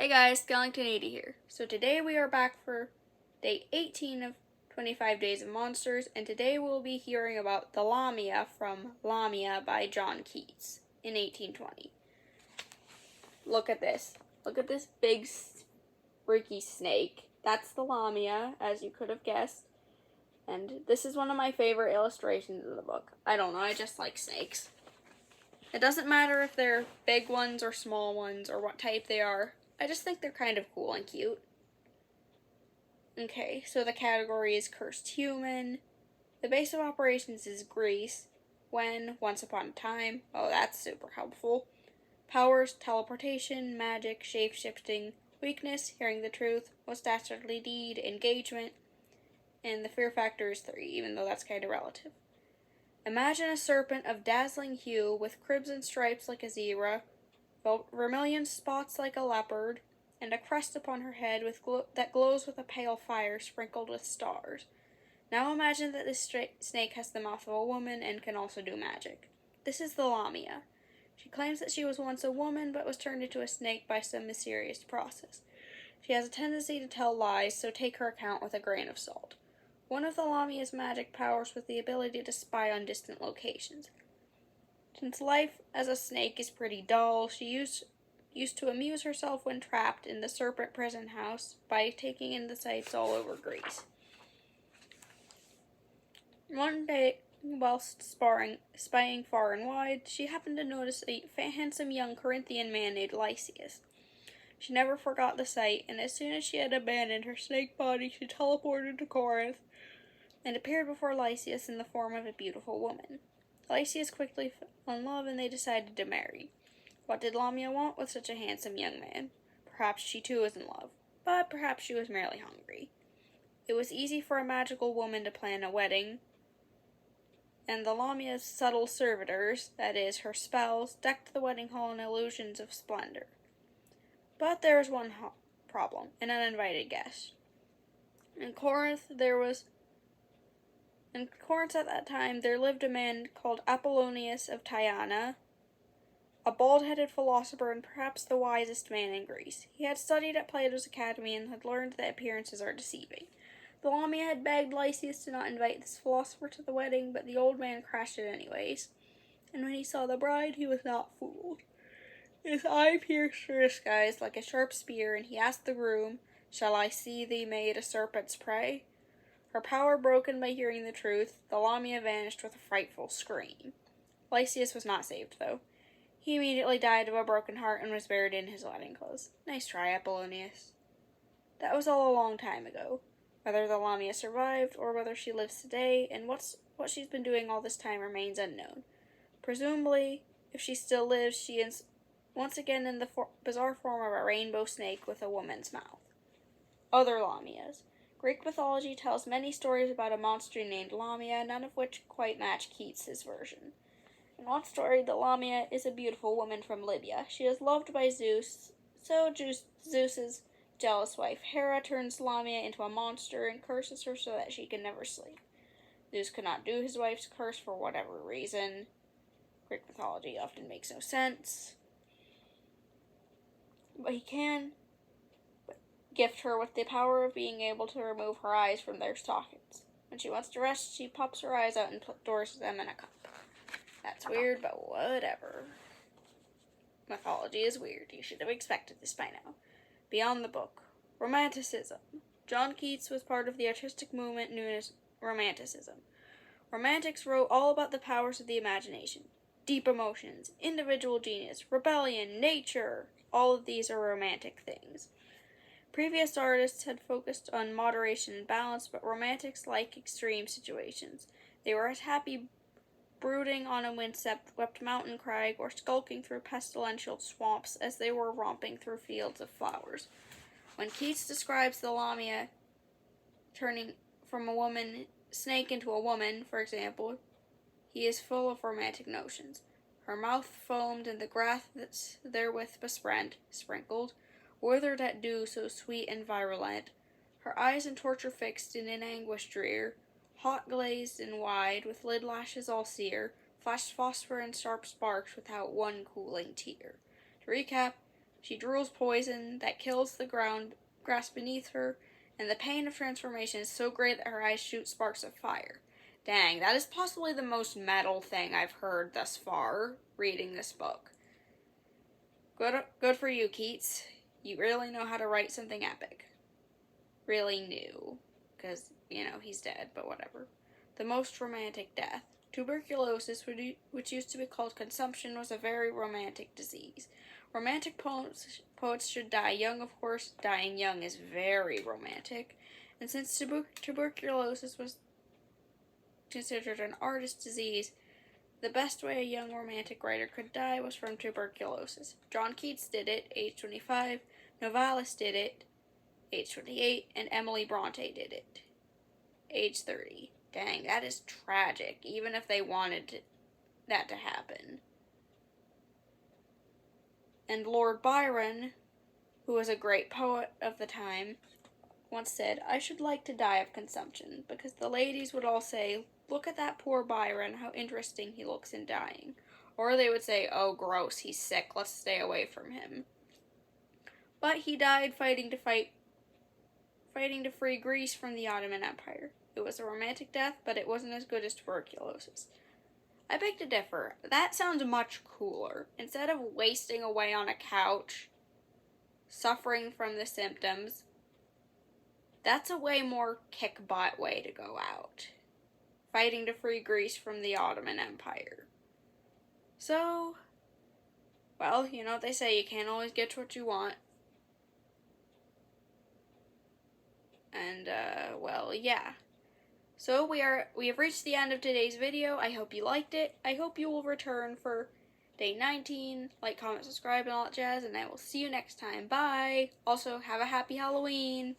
Hey guys, Skellington80 here. So today we are back for day 18 of 25 Days of Monsters, and today we'll be hearing about the Lamia from Lamia by John Keats in 1820. Look at this. Look at this big freaky snake. That's the Lamia, as you could have guessed. And this is one of my favorite illustrations in the book. I don't know, I just like snakes. It doesn't matter if they're big ones or small ones or what type they are. I just think they're kind of cool and cute. Okay, so the category is cursed human. The base of operations is Greece. When, once upon a time. Oh, that's super helpful. Powers, teleportation, magic, shape-shifting. Weakness, hearing the truth. Most dastardly deed, engagement. And the fear factor is 3, even though that's kind of relative. Imagine a serpent of dazzling hue with crimson stripes like a zebra, vermilion spots like a leopard, and a crest upon her head that glows with a pale fire sprinkled with stars. Now imagine that this snake has the mouth of a woman and can also do magic. This is the Lamia. She claims that she was once a woman but was turned into a snake by some mysterious process. She has a tendency to tell lies, so take her account with a grain of salt. One of the Lamia's magic powers was the ability to spy on distant locations. Since life as a snake is pretty dull, she used to amuse herself when trapped in the serpent prison house by taking in the sights all over Greece. One day, whilst spying far and wide, she happened to notice a handsome young Corinthian man named Lysias. She never forgot the sight, and as soon as she had abandoned her snake body, she teleported to Corinth and appeared before Lysias in the form of a beautiful woman. Lysias quickly fell in love, and they decided to marry. What did Lamia want with such a handsome young man? Perhaps she too was in love, but perhaps she was merely hungry. It was easy for a magical woman to plan a wedding, and the Lamia's subtle servitors, that is, her spells, decked the wedding hall in illusions of splendor. But there was one problem, an uninvited guest. In Corinth at that time, there lived a man called Apollonius of Tyana, a bald-headed philosopher and perhaps the wisest man in Greece. He had studied at Plato's academy and had learned that appearances are deceiving. The Lamia had begged Lysias to not invite this philosopher to the wedding, but the old man crashed it anyways. And when he saw the bride, he was not fooled. His eye pierced her disguise like a sharp spear, and he asked the groom, "Shall I see thee made a serpent's prey?" Her power broken by hearing the truth, the Lamia vanished with a frightful scream. Lysias was not saved, though. He immediately died of a broken heart and was buried in his wedding clothes. Nice try, Apollonius. That was all a long time ago. Whether the Lamia survived, or whether she lives today, and what she's been doing all this time remains unknown. Presumably, if she still lives, she is once again in the bizarre form of a rainbow snake with a woman's mouth. Other Lamias. Greek mythology tells many stories about a monster named Lamia, none of which quite match Keats' version. In one story, the Lamia is a beautiful woman from Libya. She is loved by Zeus, so Zeus's jealous wife Hera turns Lamia into a monster and curses her so that she can never sleep. Zeus could not do his wife's curse for whatever reason. Greek mythology often makes no sense. But he can gift her with the power of being able to remove her eyes from their sockets. When she wants to rest, she pops her eyes out and stores them in a cup. That's weird, but whatever. Mythology is weird. You should have expected this by now. Beyond the book. Romanticism. John Keats was part of the artistic movement known as Romanticism. Romantics wrote all about the powers of the imagination. Deep emotions, individual genius, rebellion, nature. All of these are romantic things. Previous artists had focused on moderation and balance, but romantics like extreme situations. They were as happy brooding on a windswept mountain crag or skulking through pestilential swamps as they were romping through fields of flowers. When Keats describes the Lamia turning from a woman snake into a woman, for example, he is full of romantic notions. Her mouth foamed, and the grass that's therewith sprinkled, withered at dew so sweet and virulent. Her eyes in torture fixed and in anguish drear, hot glazed and wide, with lid lashes all sear, flashed phosphor and sharp sparks without one cooling tear. To recap, She drools poison that kills the grass beneath her, and the pain of transformation is so great that her eyes shoot sparks of fire. Dang, that is possibly the most metal thing I've heard thus far reading this book. Good for you, Keats. You really know how to write something epic. Really new. Because, he's dead, but whatever. The most romantic death. Tuberculosis, which used to be called consumption, was a very romantic disease. Romantic poets should die young, of course. Dying young is very romantic. And since tuberculosis was considered an artist disease, the best way a young romantic writer could die was from tuberculosis. John Keats did it, age 25. Novalis did it, age 28. And Emily Bronte did it, age 30. Dang, that is tragic, even if they wanted that to happen. And Lord Byron, who was a great poet of the time, once said, "I should like to die of consumption, because the ladies would all say, 'Look at that poor Byron, how interesting he looks in dying.' Or they would say, 'Oh, gross, he's sick, let's stay away from him.' But he died fighting to free Greece from the Ottoman Empire. It was a romantic death, but it wasn't as good as tuberculosis." I beg to differ. That sounds much cooler. Instead of wasting away on a couch, suffering from the symptoms, that's a way more kick-butt way to go out. Fighting to free Greece from the Ottoman Empire. So, well, they say you can't always get what you want. And, well, yeah. So we have reached the end of today's video. I hope you liked it. I hope you will return for day 19. Like, comment, subscribe, and all that jazz, and I will see you next time. Bye! Also, have a happy Halloween!